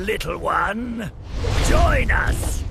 little one. Join us!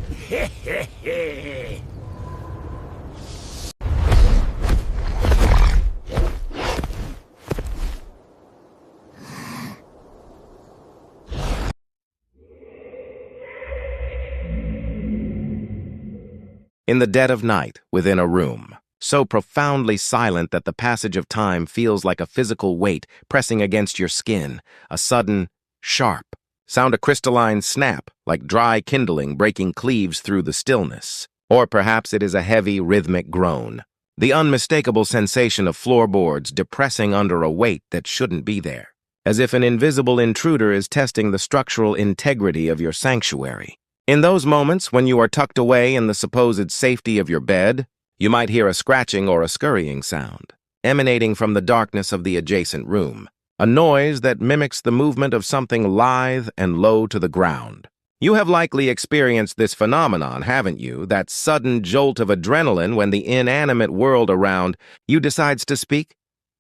In the dead of night, within a room, so profoundly silent that the passage of time feels like a physical weight pressing against your skin, a sudden, sharp sound, a crystalline snap, like dry kindling breaking cleaves through the stillness. Or perhaps it is a heavy, rhythmic groan, the unmistakable sensation of floorboards depressing under a weight that shouldn't be there, as if an invisible intruder is testing the structural integrity of your sanctuary. In those moments when you are tucked away in the supposed safety of your bed, you might hear a scratching or a scurrying sound, emanating from the darkness of the adjacent room, a noise that mimics the movement of something lithe and low to the ground. You have likely experienced this phenomenon, haven't you? That sudden jolt of adrenaline when the inanimate world around you decides to speak?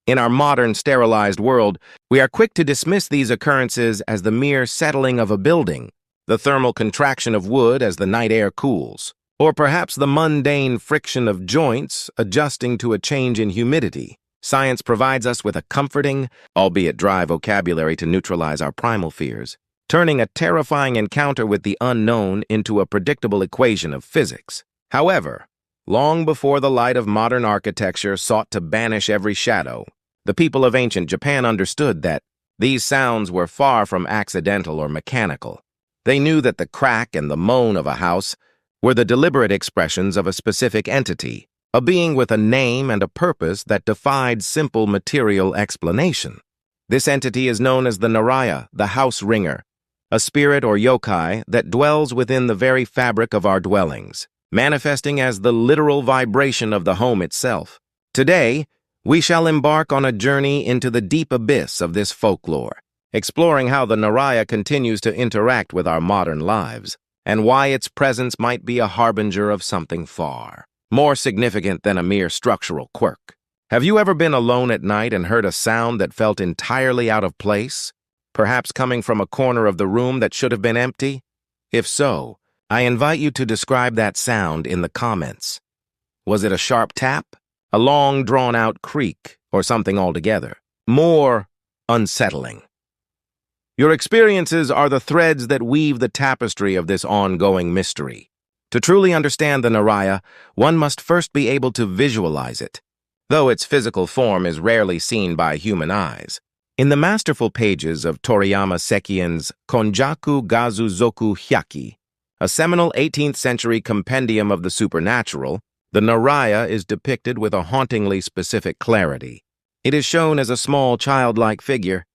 In our modern, sterilized world, we are quick to dismiss these occurrences as the mere settling of a building, the thermal contraction of wood as the night air cools, or perhaps the mundane friction of joints adjusting to a change in humidity. Science provides us with a comforting, albeit dry vocabulary to neutralize our primal fears, turning a terrifying encounter with the unknown into a predictable equation of physics. However, long before the light of modern architecture sought to banish every shadow, the people of ancient Japan understood that these sounds were far from accidental or mechanical. They knew that the crack and the moan of a house were the deliberate expressions of a specific entity, a being with a name and a purpose that defied simple material explanation. This entity is known as the Nariya, the house ringer, a spirit or yokai that dwells within the very fabric of our dwellings, manifesting as the literal vibration of the home itself. Today, we shall embark on a journey into the deep abyss of this folklore, exploring how the Nariya continues to interact with our modern lives, and why its presence might be a harbinger of something far more significant than a mere structural quirk. Have you ever been alone at night and heard a sound that felt entirely out of place, perhaps coming from a corner of the room that should have been empty? If so, I invite you to describe that sound in the comments. Was it a sharp tap, a long drawn-out creak, or something altogether more unsettling? Your experiences are the threads that weave the tapestry of this ongoing mystery. To truly understand the Nariya, one must first be able to visualize it, though its physical form is rarely seen by human eyes. In the masterful pages of Toriyama Sekien's Konjaku Gazu Zoku Hyaki, a seminal 18th century compendium of the supernatural, the Nariya is depicted with a hauntingly specific clarity. It is shown as a small childlike figure,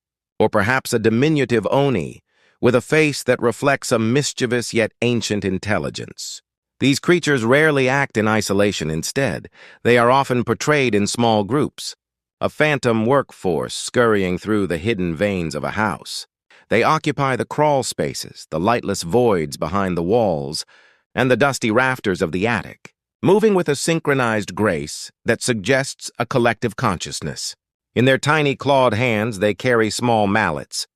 or perhaps a diminutive oni, with a face that reflects a mischievous yet ancient intelligence. These creatures rarely act in isolation. Instead, they are often portrayed in small groups, a phantom workforce scurrying through the hidden veins of a house. They occupy the crawl spaces, the lightless voids behind the walls, and the dusty rafters of the attic, moving with a synchronized grace that suggests a collective consciousness. In their tiny clawed hands, they carry small mallets,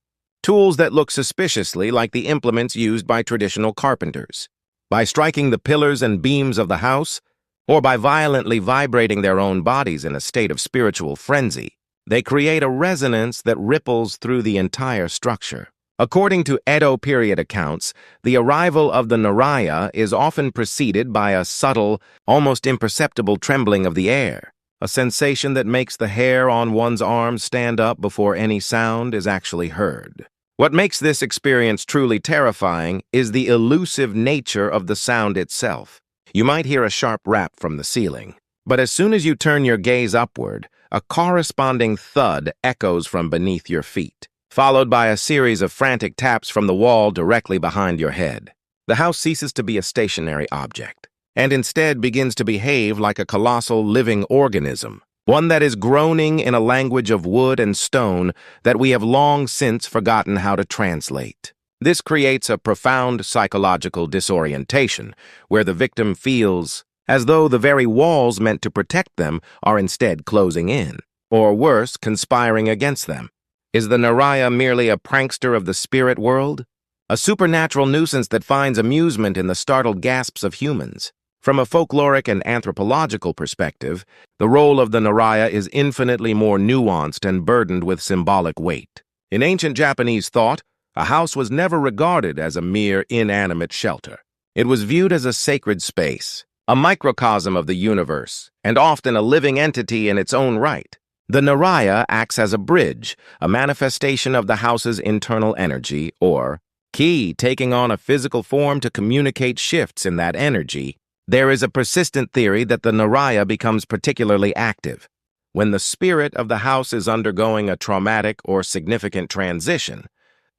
tools that look suspiciously like the implements used by traditional carpenters. By striking the pillars and beams of the house, or by violently vibrating their own bodies in a state of spiritual frenzy, they create a resonance that ripples through the entire structure. According to Edo period accounts, the arrival of the Nariya is often preceded by a subtle, almost imperceptible trembling of the air, a sensation that makes the hair on one's arms stand up before any sound is actually heard. What makes this experience truly terrifying is the elusive nature of the sound itself. You might hear a sharp rap from the ceiling, but as soon as you turn your gaze upward, a corresponding thud echoes from beneath your feet, followed by a series of frantic taps from the wall directly behind your head. The house ceases to be a stationary object, and instead begins to behave like a colossal living organism, one that is groaning in a language of wood and stone that we have long since forgotten how to translate. This creates a profound psychological disorientation, where the victim feels as though the very walls meant to protect them are instead closing in, or worse, conspiring against them. Is the Nariya merely a prankster of the spirit world? a supernatural nuisance that finds amusement in the startled gasps of humans. From a folkloric and anthropological perspective, the role of the Nariya is infinitely more nuanced and burdened with symbolic weight. In ancient Japanese thought, a house was never regarded as a mere inanimate shelter. It was viewed as a sacred space, a microcosm of the universe, and often a living entity in its own right. The Nariya acts as a bridge, a manifestation of the house's internal energy, or ki, taking on a physical form to communicate shifts in that energy. There is a persistent theory that the Nariya becomes particularly active when the spirit of the house is undergoing a traumatic or significant transition.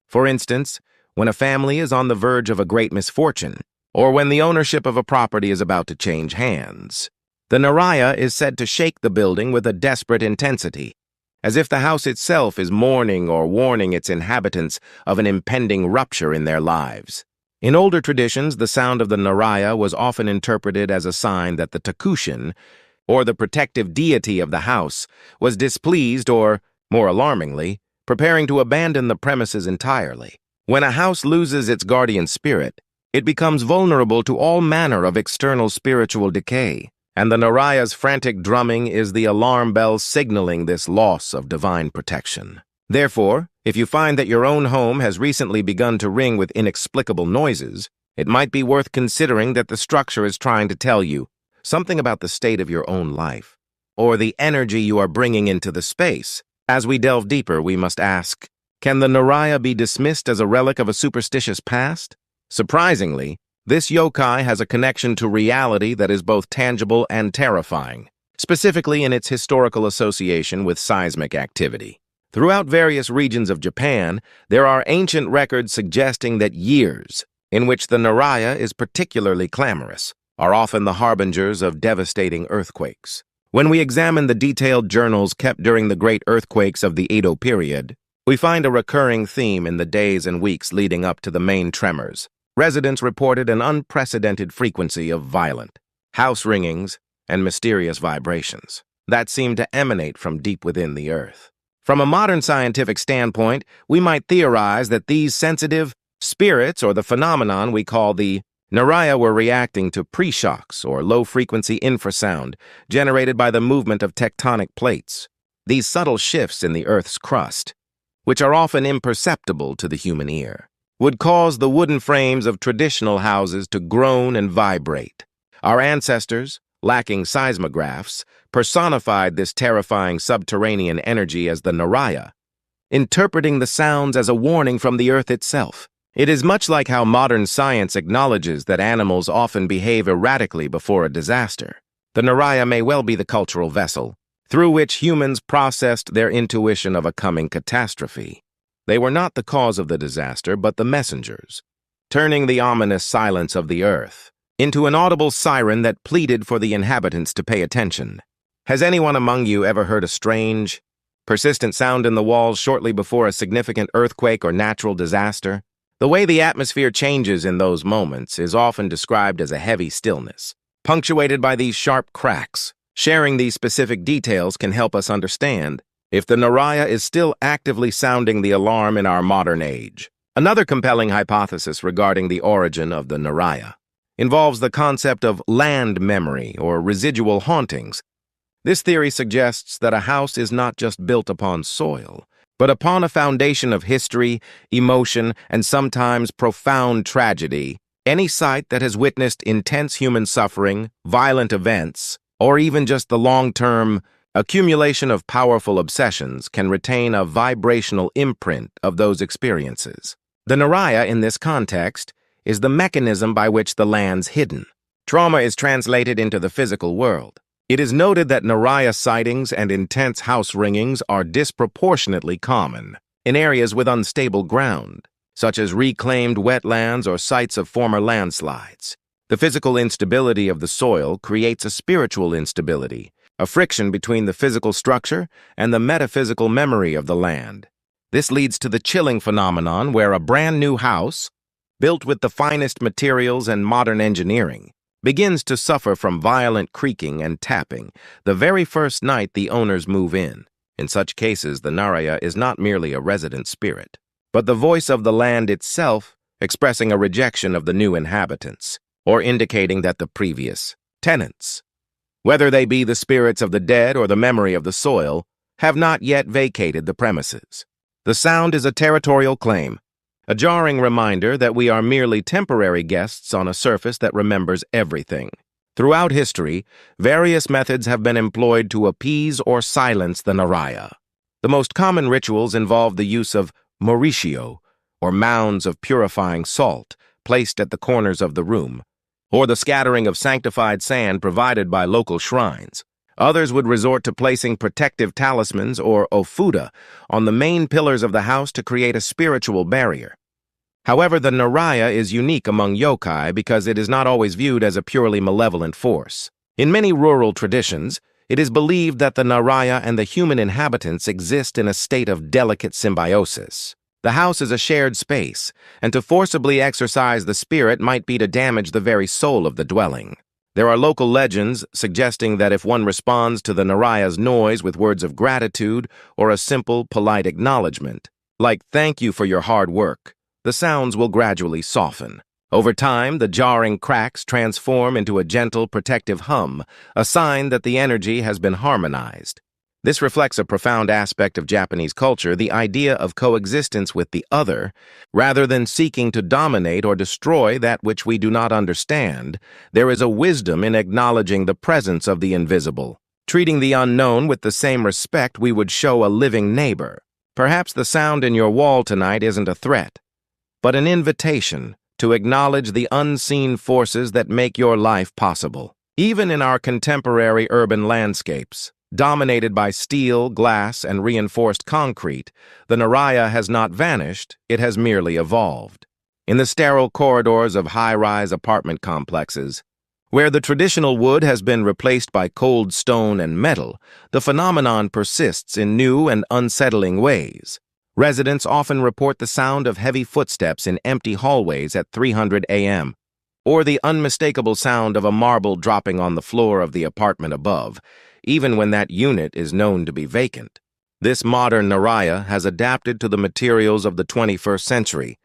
For instance, when a family is on the verge of a great misfortune, or when the ownership of a property is about to change hands. The Nariya is said to shake the building with a desperate intensity, as if the house itself is mourning or warning its inhabitants of an impending rupture in their lives. In older traditions, the sound of the Nariya was often interpreted as a sign that the Takushin, or the protective deity of the house, was displeased or, more alarmingly, preparing to abandon the premises entirely. When a house loses its guardian spirit, it becomes vulnerable to all manner of external spiritual decay, and the Nariya's frantic drumming is the alarm bell signaling this loss of divine protection. Therefore, if you find that your own home has recently begun to ring with inexplicable noises, it might be worth considering that the structure is trying to tell you something about the state of your own life, or the energy you are bringing into the space. As we delve deeper, we must ask, can the Nariya be dismissed as a relic of a superstitious past? Surprisingly, this yokai has a connection to reality that is both tangible and terrifying, specifically in its historical association with seismic activity. Throughout various regions of Japan, there are ancient records suggesting that years in which the Nariya is particularly clamorous are often the harbingers of devastating earthquakes. When we examine the detailed journals kept during the great earthquakes of the Edo period, we find a recurring theme in the days and weeks leading up to the main tremors. Residents reported an unprecedented frequency of violent house ringings and mysterious vibrations that seemed to emanate from deep within the earth. From a modern scientific standpoint, we might theorize that these sensitive spirits, or the phenomenon we call the Nariya, were reacting to pre-shocks or low-frequency infrasound generated by the movement of tectonic plates. These subtle shifts in the Earth's crust, which are often imperceptible to the human ear, would cause the wooden frames of traditional houses to groan and vibrate. Our ancestors, lacking seismographs, personified this terrifying subterranean energy as the Nariya, interpreting the sounds as a warning from the earth itself. It is much like how modern science acknowledges that animals often behave erratically before a disaster. The Nariya may well be the cultural vessel through which humans processed their intuition of a coming catastrophe. They were not the cause of the disaster, but the messengers, turning the ominous silence of the earth into an audible siren that pleaded for the inhabitants to pay attention. Has anyone among you ever heard a strange, persistent sound in the walls shortly before a significant earthquake or natural disaster? The way the atmosphere changes in those moments is often described as a heavy stillness, punctuated by these sharp cracks. Sharing these specific details can help us understand if the Nariya is still actively sounding the alarm in our modern age. Another compelling hypothesis regarding the origin of the Nariya involves the concept of land memory or residual hauntings. This theory suggests that a house is not just built upon soil, but upon a foundation of history, emotion, and sometimes profound tragedy. Any site that has witnessed intense human suffering, violent events, or even just the long-term accumulation of powerful obsessions can retain a vibrational imprint of those experiences. The Nariya, in this context, is the mechanism by which the land's hidden trauma is translated into the physical world. It is noted that Nariya sightings and intense house ringings are disproportionately common in areas with unstable ground, such as reclaimed wetlands or sites of former landslides. The physical instability of the soil creates a spiritual instability, a friction between the physical structure and the metaphysical memory of the land. This leads to the chilling phenomenon where a brand new house, built with the finest materials and modern engineering, begins to suffer from violent creaking and tapping the very first night the owners move in. In such cases, the Nariya is not merely a resident spirit, but the voice of the land itself, expressing a rejection of the new inhabitants, or indicating that the previous tenants, whether they be the spirits of the dead or the memory of the soil, have not yet vacated the premises. The sound is a territorial claim, a jarring reminder that we are merely temporary guests on a surface that remembers everything. Throughout history, various methods have been employed to appease or silence the Nariya. The most common rituals involve the use of Mauricio, or mounds of purifying salt, placed at the corners of the room, or the scattering of sanctified sand provided by local shrines. Others would resort to placing protective talismans, or ofuda, on the main pillars of the house to create a spiritual barrier. However, the Nariya is unique among yokai because it is not always viewed as a purely malevolent force. In many rural traditions, it is believed that the Nariya and the human inhabitants exist in a state of delicate symbiosis. The house is a shared space, and to forcibly exorcise the spirit might be to damage the very soul of the dwelling. There are local legends suggesting that if one responds to the Nariya's noise with words of gratitude or a simple, polite acknowledgement, like "thank you for your hard work," the sounds will gradually soften. Over time, the jarring cracks transform into a gentle, protective hum, a sign that the energy has been harmonized. This reflects a profound aspect of Japanese culture, the idea of coexistence with the other. Rather than seeking to dominate or destroy that which we do not understand, there is a wisdom in acknowledging the presence of the invisible, treating the unknown with the same respect we would show a living neighbor. Perhaps the sound in your wall tonight isn't a threat, but an invitation to acknowledge the unseen forces that make your life possible. Even in our contemporary urban landscapes, dominated by steel, glass, and reinforced concrete, the Nariya has not vanished, it has merely evolved. In the sterile corridors of high-rise apartment complexes, where the traditional wood has been replaced by cold stone and metal, the phenomenon persists in new and unsettling ways. Residents often report the sound of heavy footsteps in empty hallways at 300 a.m., or the unmistakable sound of a marble dropping on the floor of the apartment above, even when that unit is known to be vacant. This modern Nariya has adapted to the materials of the 21st century,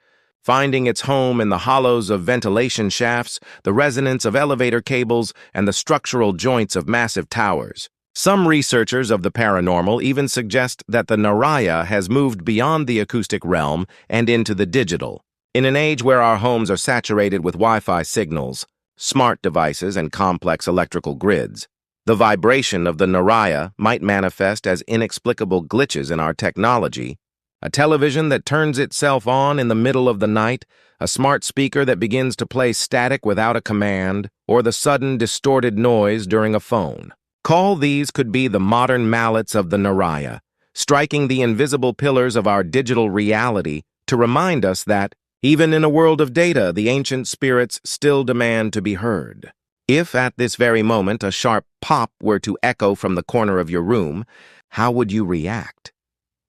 finding its home in the hollows of ventilation shafts, the resonance of elevator cables, and the structural joints of massive towers. Some researchers of the paranormal even suggest that the Nariya has moved beyond the acoustic realm and into the digital. In an age where our homes are saturated with Wi-Fi signals, smart devices, and complex electrical grids, the vibration of the Nariya might manifest as inexplicable glitches in our technology: a television that turns itself on in the middle of the night, a smart speaker that begins to play static without a command, or the sudden distorted noise during a phone. These could be the modern mallets of the Nariya, striking the invisible pillars of our digital reality to remind us that, even in a world of data, the ancient spirits still demand to be heard. If at this very moment a sharp pop were to echo from the corner of your room, how would you react?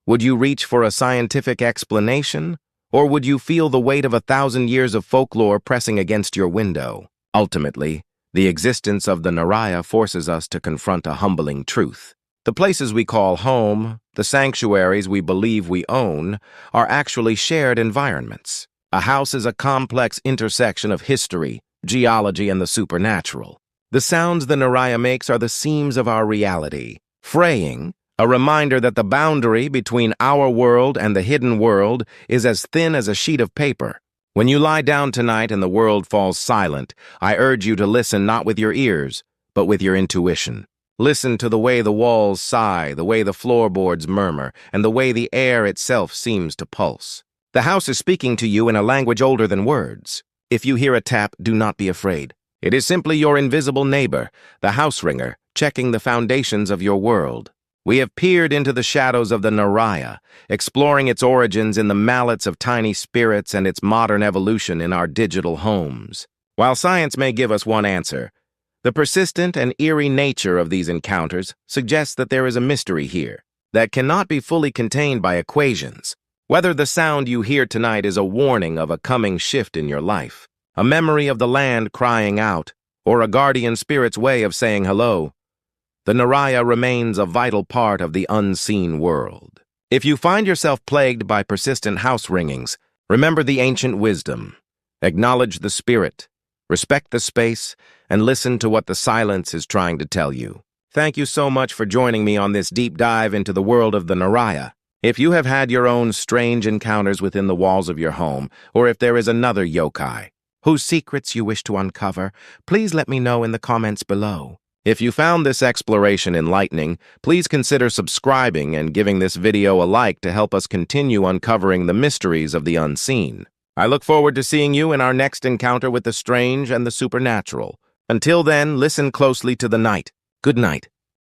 Would you reach for a scientific explanation, or would you feel the weight of 1,000 years of folklore pressing against your window? Ultimately, the existence of the Nariya forces us to confront a humbling truth. The places we call home, the sanctuaries we believe we own, are actually shared environments. A house is a complex intersection of history, geology, and the supernatural. The sounds the Nariya makes are the seams of our reality, fraying, a reminder that the boundary between our world and the hidden world is as thin as a sheet of paper. When you lie down tonight and the world falls silent, I urge you to listen not with your ears, but with your intuition. Listen to the way the walls sigh, the way the floorboards murmur, and the way the air itself seems to pulse. The house is speaking to you in a language older than words. If you hear a tap, do not be afraid. It is simply your invisible neighbor, the house ringer, checking the foundations of your world. We have peered into the shadows of the Nariya, exploring its origins in the mallets of tiny spirits and its modern evolution in our digital homes. While science may give us one answer, the persistent and eerie nature of these encounters suggests that there is a mystery here that cannot be fully contained by equations. Whether the sound you hear tonight is a warning of a coming shift in your life, a memory of the land crying out, or a guardian spirit's way of saying hello, the Nariya remains a vital part of the unseen world. If you find yourself plagued by persistent house ringings, Remember the ancient wisdom. Acknowledge the spirit, respect the space, and listen to what the silence is trying to tell you. Thank you so much for joining me on this deep dive into the world of the Nariya. If you have had your own strange encounters within the walls of your home, or if there is another yokai whose secrets you wish to uncover, please let me know in the comments below. If you found this exploration enlightening, please consider subscribing and giving this video a like to help us continue uncovering the mysteries of the unseen. I look forward to seeing you in our next encounter with the strange and the supernatural. Until then, listen closely to the night. Good night.